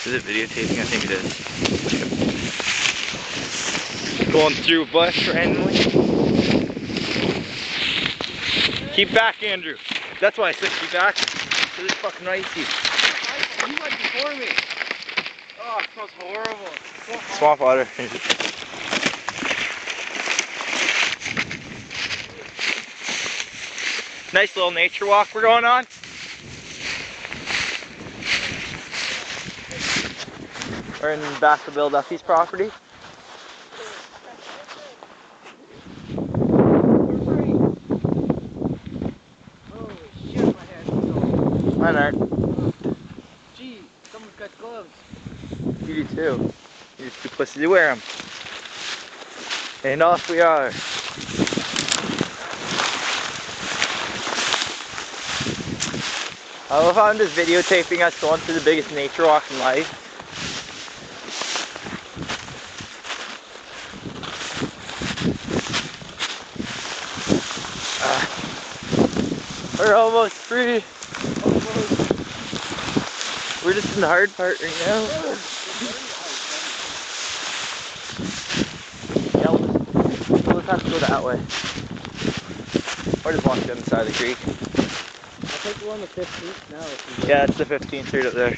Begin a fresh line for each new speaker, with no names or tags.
Is it videotaping? I think it is. Going through a bush randomly. Keep back, Andrew. That's why I said keep back. Because it's fucking icy.
You went before me. Oh, it smells horrible.
Swamp water. Nice little nature walk we're going on. We're in the back of Bill Duffy's property.
Holy shit, my head's so...
Mine aren't.
Gee, someone's got gloves.
You do too. You're too pussy to wear them. And off we are. I love how I'm just videotaping us going through the biggest nature walk in life. We're almost free. We're just in the hard part right now. Yeah, we'll just have to go that way. Or just walk down the side of the creek.
I'll take the one the 15th now.
Yeah, it's the 15th right up there.